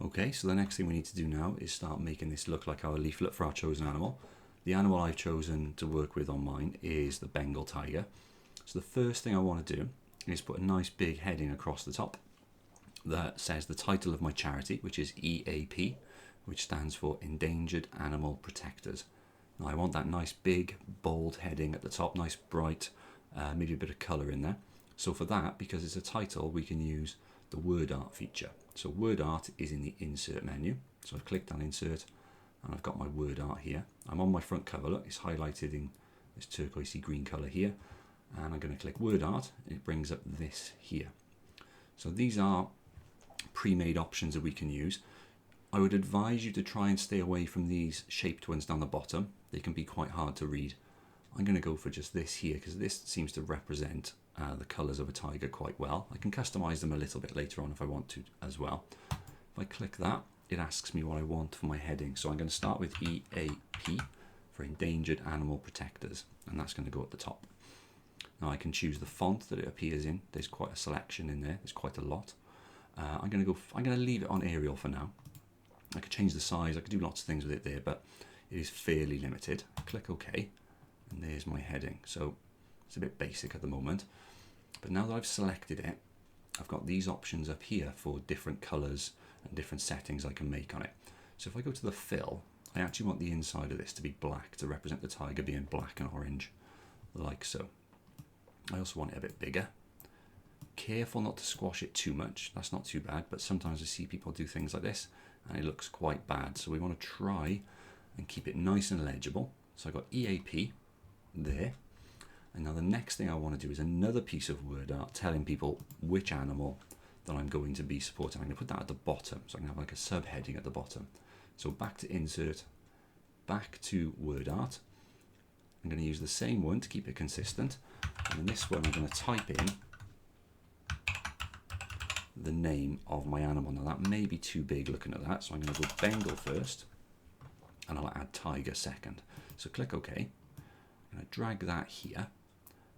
Okay, so the next thing we need to do now is start making this look like our leaflet for our chosen animal. The animal I've chosen to work with on mine is the Bengal tiger. So the first thing I want to do is put a nice big heading across the top that says the title of my charity, which is EAP, which stands for Endangered Animal Protectors. Now I want that nice big bold heading at the top, nice bright, maybe a bit of colour in there. So for that, because it's a title, we can use the word art feature. So word art is in the insert menu. So I've clicked on insert and I've got my word art here. I'm on my front cover, look, it's highlighted in this turquoisey green colour here. And I'm going to click word art, and it brings up this here. So these are pre-made options that we can use. I would advise you to try and stay away from these shaped ones down the bottom. They can be quite hard to read. I'm going to go for just this here because this seems to represent the colours of a tiger quite well. I can customise them a little bit later on if I want to as well. If I click that, it asks me what I want for my heading. So I'm going to start with EAP for Endangered Animal Protectors, and that's going to go at the top. Now I can choose the font that it appears in. There's quite a selection in there. There's quite a lot. I'm going to leave it on Arial for now. I could change the size. I could do lots of things with it there, but it is fairly limited. Click OK, and there's my heading. So it's a bit basic at the moment, but now that I've selected it, I've got these options up here for different colours and different settings I can make on it. So if I go to the fill, I actually want the inside of this to be black to represent the tiger being black and orange, like so. I also want it a bit bigger. Careful not to squash it too much. That's not too bad, but sometimes I see people do things like this and it looks quite bad. So we want to try and keep it nice and legible. So I've got EAP there. And now the next thing I want to do is another piece of word art telling people which animal that I'm going to be supporting. I'm going to put that at the bottom, so I can have like a subheading at the bottom. So back to insert, back to word art. I'm going to use the same one to keep it consistent. And in this one, I'm going to type in the name of my animal. Now that may be too big looking at that, so I'm going to go Bengal first, and I'll add tiger second. So click OK. I'm going to drag that here.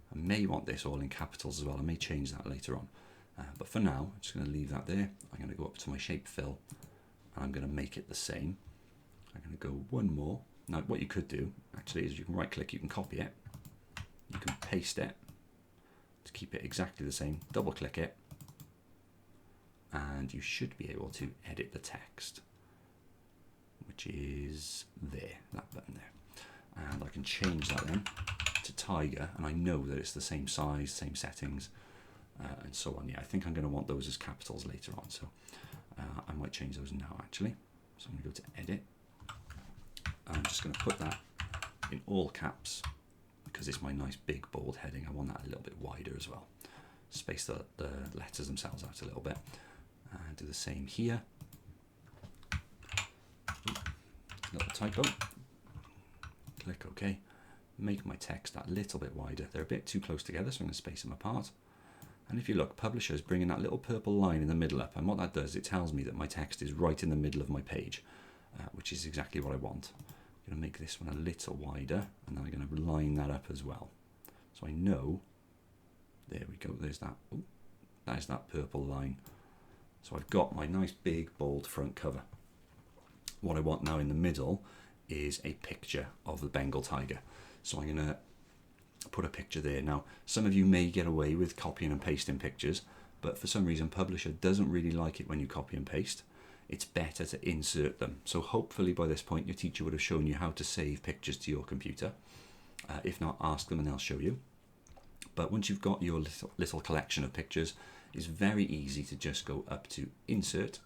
I may want this all in capitals as well. I may change that later on. But for now, I'm just going to leave that there. I'm going to go up to my shape fill, and I'm going to make it the same. I'm going to go one more. Now what you could do actually is you can right click, you can copy it, you can paste it to keep it exactly the same, double click it, and you should be able to edit the text, which is there, that button there. And I can change that then to tiger, and I know that it's the same size, same settings, and so on. Yeah, I think I'm going to want those as capitals later on, so I might change those now actually. So I'm going to go to edit. I'm just going to put that in all caps because it's my nice big bold heading. I want that a little bit wider as well. Space the letters themselves out a little bit. And do the same here. Little typo. Click OK. Make my text that little bit wider. They're a bit too close together, so I'm going to space them apart. And if you look, Publisher is bringing that little purple line in the middle up, and what that does, it tells me that my text is right in the middle of my page, which is exactly what I want. I'm going to make this one a little wider, and then I'm going to line that up as well. So I know, there we go, there's that, oh, that is that purple line. So I've got my nice big bold front cover. What I want now in the middle is a picture of the Bengal tiger. So I'm going to put a picture there. Now, some of you may get away with copying and pasting pictures, but for some reason Publisher doesn't really like it when you copy and paste. It's better to insert them. So hopefully by this point your teacher would have shown you how to save pictures to your computer. If not, ask them and they'll show you. But once you've got your little collection of pictures, it's very easy to just go up to insert,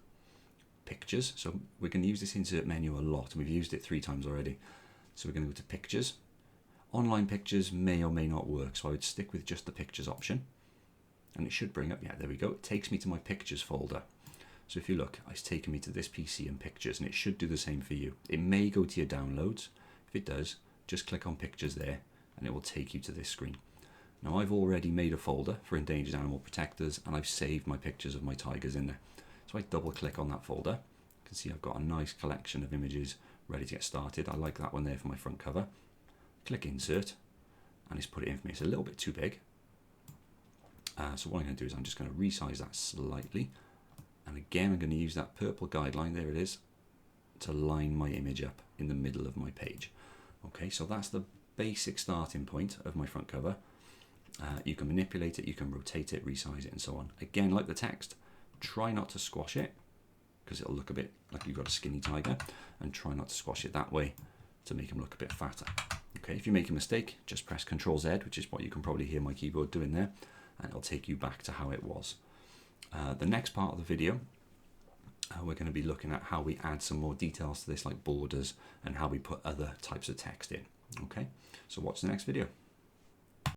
pictures. So we're going to use this insert menu a lot, and we've used it 3 times already. So we're going to go to pictures. Online pictures may or may not work, so I would stick with just the pictures option. And it should bring up, yeah, there we go. It takes me to my pictures folder. So if you look, it's taken me to this PC and pictures, and it should do the same for you. It may go to your downloads. If it does, just click on pictures there, and it will take you to this screen. Now I've already made a folder for Endangered Animal Protectors, and I've saved my pictures of my tigers in there. So I double click on that folder. You can see I've got a nice collection of images ready to get started. I like that one there for my front cover. Click insert, and it's put it in for me. It's a little bit too big. So what I'm going to do is I'm just going to resize that slightly. And again, I'm going to use that purple guideline, there it is, to line my image up in the middle of my page. Okay, so that's the basic starting point of my front cover. You can manipulate it, you can rotate it, resize it, and so on. Again, like the text, try not to squash it, because it'll look a bit like you've got a skinny tiger, and try not to squash it that way to make him look a bit fatter. Okay, if you make a mistake, just press Ctrl-Z, which is what you can probably hear my keyboard doing there, and it'll take you back to how it was. The next part of the video, we're going to be looking at how we add some more details to this, like borders, and how we put other types of text in. Okay, so watch the next video.